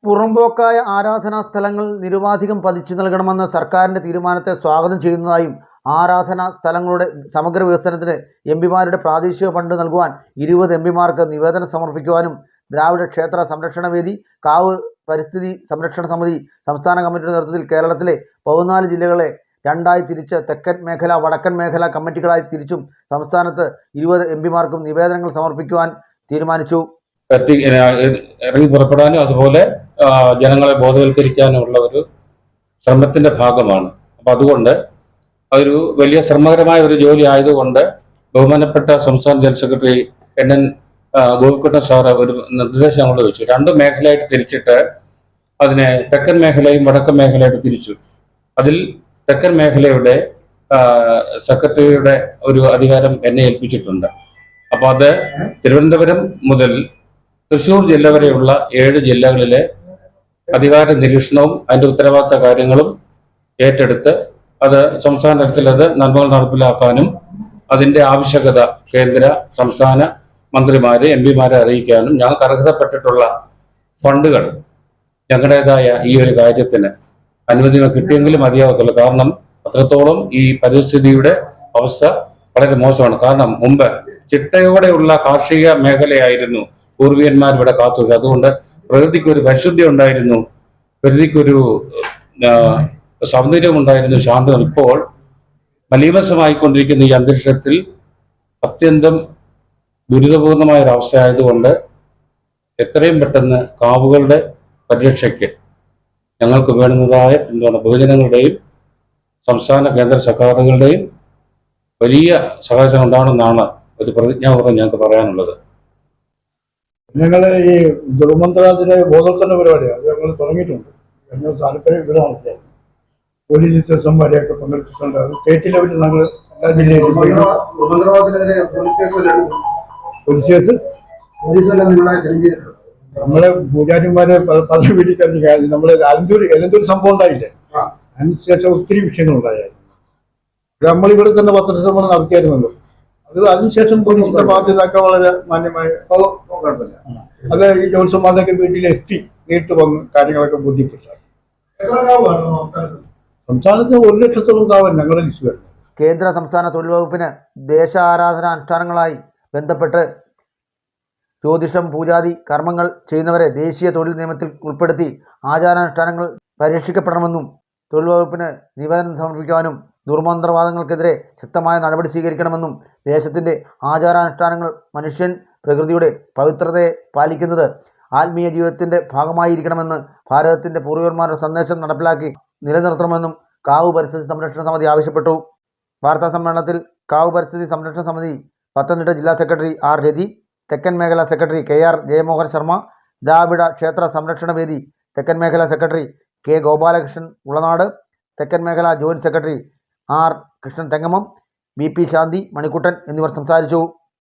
പുറമ്പോക്കായ ആരാധനാ സ്ഥലങ്ങൾ നിരുപാധികം പതിച്ചു നൽകണമെന്ന സർക്കാരിൻ്റെ തീരുമാനത്തെ സ്വാഗതം ചെയ്യുന്നതായും ആരാധനാ സ്ഥലങ്ങളുടെ സമഗ്ര വികസനത്തിന് എംപിമാരുടെ പ്രാദേശിക ഫണ്ട് നൽകുവാൻ 20 എംപിമാർക്ക് നിവേദനം സമർപ്പിക്കുവാനും ദ്രാവിഡ ക്ഷേത്ര സംരക്ഷണ വേദി, കാവ് പരിസ്ഥിതി സംരക്ഷണ സമിതി സംസ്ഥാന കമ്മിറ്റിയുടെ നേതൃത്വത്തിൽ കേരളത്തിലെ 14 ജില്ലകളെ രണ്ടായി തിരിച്ച് തെക്കൻ മേഖല, വടക്കൻ മേഖല കമ്മിറ്റികളായി തിരിച്ചും സംസ്ഥാനത്ത് 20 എംപിമാർക്കും നിവേദനങ്ങൾ സമർപ്പിക്കുവാൻ തീരുമാനിച്ചു. ഇറങ്ങി പുറപ്പെടാനും അതുപോലെ ജനങ്ങളെ ബോധവൽക്കരിക്കാനുമുള്ള ഒരു ശ്രമത്തിന്റെ ഭാഗമാണ്. അപ്പൊ അതുകൊണ്ട് അതൊരു വലിയ ശ്രമകരമായ ഒരു ജോലി ആയതുകൊണ്ട് ബഹുമാനപ്പെട്ട സംസ്ഥാന general secretary NN Gopikuttan sir ഒരു നിർദ്ദേശം ഞങ്ങൾ വെച്ചു. 2 മേഖലയായിട്ട് തിരിച്ചിട്ട് അതിനെ തെക്കൻ മേഖലയും വടക്കൻ മേഖലയായിട്ട് തിരിച്ചു. അതിൽ തെക്കൻ മേഖലയുടെ സെക്രട്ടറിയുടെ ഒരു അധികാരം എന്നെ ഏൽപ്പിച്ചിട്ടുണ്ട്. അപ്പൊ അത് തിരുവനന്തപുരം മുതൽ തൃശ്ശൂർ ജില്ല വരെയുള്ള 7 ജില്ലകളിലെ അധികാര നിരീക്ഷണവും അതിന്റെ ഉത്തരവാദിത്ത കാര്യങ്ങളും ഏറ്റെടുത്ത് അത് സംസ്ഥാന തലത്തിൽ അത് നന്മകൾ നടപ്പിലാക്കാനും അതിന്റെ ആവശ്യകത കേന്ദ്ര സംസ്ഥാന മന്ത്രിമാരെ എംപിമാരെ അറിയിക്കാനും ഞങ്ങൾക്ക് അർഹതപ്പെട്ടിട്ടുള്ള ഫണ്ടുകൾ ഞങ്ങളുടേതായ ഈ ഒരു കാര്യത്തിന് അനുമതി കിട്ടിയെങ്കിലും മതിയാകത്തുള്ളൂ. കാരണം അത്രത്തോളം ഈ പരിസ്ഥിതിയുടെ അവസ്ഥ വളരെ മോശമാണ്. കാരണം മുമ്പ് ചിട്ടയോടെയുള്ള കാർഷിക മേഖലയായിരുന്നു പൂർവികന്മാർ ഇവിടെ കാത്തുവച്ചത്. അതുകൊണ്ട് പ്രകൃതിക്കൊരു പരിശുദ്ധി ഉണ്ടായിരുന്നു, പ്രകൃതിക്കൊരു സൗന്ദര്യം ഉണ്ടായിരുന്നു, ശാന്തം. ഇപ്പോൾ മലീമസമായിക്കൊണ്ടിരിക്കുന്ന ഈ അന്തരീക്ഷത്തിൽ അത്യന്തം ദുരിതപൂർണമായ ഒരു അവസ്ഥ ആയതുകൊണ്ട് എത്രയും പെട്ടെന്ന് കാവുകളുടെ പരിരക്ഷയ്ക്ക് ഞങ്ങൾക്ക് വേണ്ടുന്നതായ ബഹുജനങ്ങളുടെയും സംസ്ഥാന കേന്ദ്ര സർക്കാരുകളുടെയും വലിയ സഹായം ഉണ്ടാവണമെന്നാണ് ഒരു പ്രതിജ്ഞാപൂർവ്വം ഞങ്ങൾക്ക് പറയാനുള്ളത്. ഞങ്ങൾ ഈ ദുർമന്ത്രവാദത്തിലെ ബോധവൽക്കരണ പരിപാടിയാണ് ഞങ്ങൾ തുടങ്ങിയിട്ടുണ്ട്. ഞങ്ങൾ താല്പര്യം ഇവിടെ നടത്തിയായിരുന്നു. പോലീസ് ഉദ്യോഗസ്ഥൻ വരെയൊക്കെ പങ്കെടുത്തിട്ടുണ്ട്. അത് സ്റ്റേറ്റ് ലെവലിൽ ഞങ്ങൾ എല്ലാ ജില്ലയിലും നമ്മളെ പൂജാരിമാരെ പല വീട്ടിൽ കഴിഞ്ഞ കാര്യം നമ്മളെ എലന്തൂർ സംഭവം ഉണ്ടായില്ലേ, അതിനുശേഷം ഒത്തിരി വിഷയങ്ങളുണ്ടായിരുന്നു. നമ്മളിവിടെ തന്നെ പത്രസമ്മേളനം നടത്തിയായിരുന്നല്ലോ. അതിനുശേഷം പോലീസിന്റെ ബാധ്യതയൊക്കെ വളരെ മാന്യമായ അത് ഈ ജോത്സ്യന്മാരുടെയൊക്കെ വീട്ടിൽ എത്തി നേരിട്ട് വന്ന് കാര്യങ്ങളൊക്കെ ബോധ്യപ്പെട്ടു. സംസ്ഥാനത്ത് 1 ലക്ഷത്തോളം കാവൽ ഞങ്ങളുടെ ലിസ്റ്റ് വരുന്നു. കേന്ദ്ര സംസ്ഥാന തൊഴിൽ വകുപ്പിന് ദേശാരാധനാ അനുഷ്ഠാനങ്ങളായി ബന്ധപ്പെട്ട് ജ്യോതിഷം, പൂജാതി കർമ്മങ്ങൾ ചെയ്യുന്നവരെ ദേശീയ തൊഴിൽ നിയമത്തിൽ ഉൾപ്പെടുത്തി ആചാരാനുഷ്ഠാനങ്ങൾ പരിരക്ഷിക്കപ്പെടണമെന്നും തൊഴിൽ വകുപ്പിന് നിവേദനം സമർപ്പിക്കുവാനും ദുർമന്ത്രവാദങ്ങൾക്കെതിരെ ശക്തമായ നടപടി സ്വീകരിക്കണമെന്നും ദേശത്തിൻ്റെ ആചാരാനുഷ്ഠാനങ്ങൾ മനുഷ്യൻ പ്രകൃതിയുടെ പവിത്രതയെ പാലിക്കുന്നത് ആത്മീയ ജീവിതത്തിൻ്റെ ഭാഗമായിരിക്കണമെന്ന് ഭാരതത്തിൻ്റെ പൂർവികന്മാരുടെ സന്ദേശം നടപ്പിലാക്കി നിലനിർത്തണമെന്നും കാവ് പരിസ്ഥിതി സംരക്ഷണ സമിതി ആവശ്യപ്പെട്ടു. വാർത്താ സമ്മേളനത്തിൽ കാവ് പരിസ്ഥിതി സംരക്ഷണ സമിതി പത്തനംതിട്ട ജില്ലാ സെക്രട്ടറി R. രതി, തെക്കൻ മേഖല സെക്രട്ടറി KR ജയമോഹൻ ശർമ്മ, ദ്രാവിഡ ക്ഷേത്ര സംരക്ഷണ വേദി തെക്കൻ മേഖല സെക്രട്ടറി K. ഗോപാലകൃഷ്ണൻ ഉളനാട്, തെക്കൻ മേഖല joint secretary R. Krishnan Thengamam, BP ശാന്തി, മണിക്കുട്ടൻ എന്നിവർ സംസാരിച്ചു.